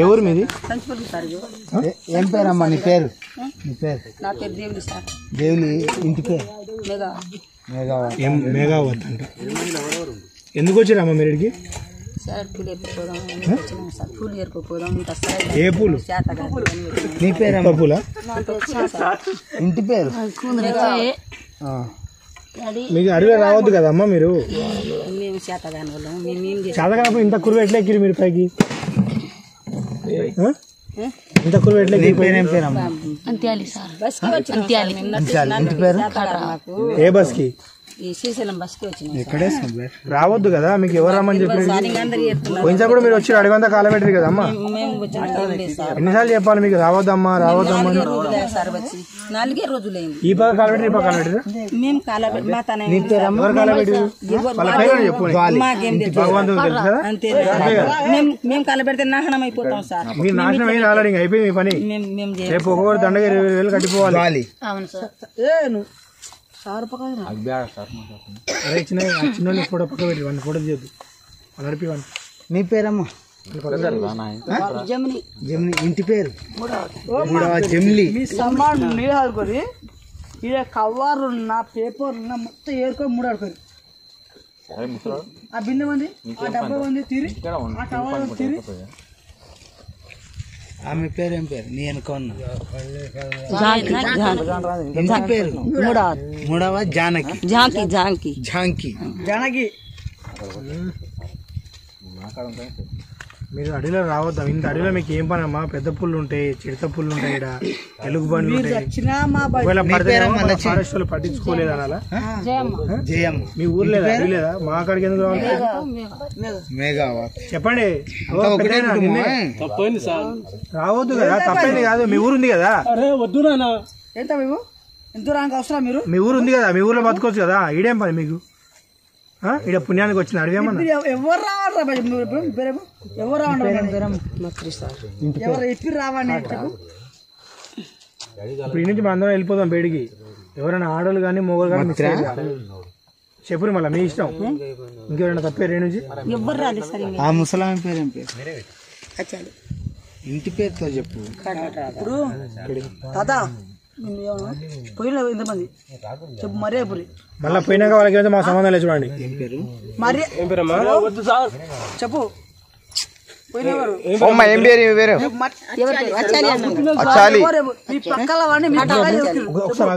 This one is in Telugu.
ఏ ఊరు మీది? ఏం పేరమ్మా నీ పేరు? నీ పేరు? నా పేరు దేవుడి సార్. దేవుని ఇంటి పేరు మేఘావత్ అంట. ఎందుకు వచ్చారమ్మా మీరు ఇక్కడికి? సార్ పూలు ఎత్తుకోదాం వచ్చినాం సార్. పూలు ఏరుకోపోదాం. ఏ పూలు? నీ పేరు పూల? ఇంటి పేరు? మీకు అడవిలో రావద్దు కదమ్మా మీరు. మేము చేతగాని వాళ్ళం. మేము చేతగానప్పుడు ఇంత కురువు ఎట్లా ఎక్కిరు మీరు పైకి? ఇంత కురువు ఎట్లా ఎక్కి? పేరేం పేరమ్మా? అంత్యాలి సార్. బస్కి వచ్చినాం. ఏ బస్కి? ఈ శ్రీశైలం బస్కి వచ్చినాం. ఎక్కడే రావద్దు కదా, మీకు ఎవరు రమ్మని చెప్పారు? కొంచెం కూడా మీరు వచ్చి అడవంతా కాలబెట్టరు కదమ్మా. ఎన్నిసార్లు చెప్పాలి మీకు రావద్దమ్మా రావద్దమ్మా? 4 రోజులైంది. ఈ పక్క కాలబెట్టి ఈ పక్క కాలబెట్టరు. మేము ఎవరు కాలబెట్టారు? వాళ్ళ పేరు చెప్పండి. భగవంతుడు తెలుసు కదా. మేము కాలబెడితే నాశనం అయిపోతాం సార్. మీరు నాశనం అయింది ఆల్రెడీ, అయిపోయింది మీ పని. రేపు ఒక్కొక్కరు దండగా 20,000 కట్టిపోవాలి. అవును సార్. అరే చిన్న ఫోటో పక్క పెట్టి వాడిని ఫోటో చేయొద్దు. నడిపి వాడిని. నీ పేరమ్మా? జమిని. జమిని ఇంటి పేరు? జమిలి. నీళ్ళు ఆడుకొని ఇక కవర్ ఉన్న పేపర్ ఉన్న మొత్తం ఏరుకొని 3 ఆడుకొని ఆ బిందె ఉంది, ఆ డబ్బా ఉంది తీరి, ఆ కవర్ తీరి. ఆమె పేరు ఏం పేరు? నీ అనుకున్నా ఇంటి పేరు? మూడవ జానకి. జాంకి. జానకి. మీరు అడవిలో రావద్దాం. ఇంత అడవిలో మీకు ఏం పని అమ్మా? పెద్ద పుల్లు ఉంటాయి, చిడత పుల్లు ఉంటాయి, ఇక్కడ ఎలుగు బండ్లు ఉంటాయి. ఫారెస్ట్ వాళ్ళు పట్టించుకోలేదు అనాలా? జయమ్మ. మీ ఊరు లేదా? అడవి లేదా? మా అక్కడికి ఎందుకు రావాలి? మేఘావత్. చెప్పండి. రావద్దు కదా, తప్పైంది కాదు. మీ ఊరు ఉంది కదా. ఎంత మేము ఎంత రానికి అవసరం? మీరు మీ ఊరు ఉంది కదా, మీ ఊర్లో బతుకోవచ్చు కదా. ఈడేం పని మీకు? ఇక్కడ పుణ్యానికి వచ్చిన అడవి ఏమన్నా? ఎవరు రావాలి? ఎవరు రావండి? ఎవరు ఎప్పుడు రావండి? ఇప్పుడు ఈ నుంచి మనం అందరం వెళ్ళిపోదాం బయటికి. ఎవరైనా ఆడోళ్ళు కానీ మొగలు కానీ చెప్పురు, మళ్ళీ మీ ఇష్టం. ఇంకెవరైనా తప్పేరు నుంచి ఎవరు రాలేదు సార్. ఆ ముసలాం పేరు ఏం పేరు? ఇంటి పేరుతో చెప్పు. ఇప్పుడు తాత పోయిన ఎంతమంది చెప్పు. మరే పురి మళ్ళీ పోయినాక వాళ్ళకి మా సంబంధం లేదు. చూడండి ఏం పేరు? మరి చెప్పు. పోయినవారు వచ్చాలి. మీ పక్కల వాడిని ఒకసారి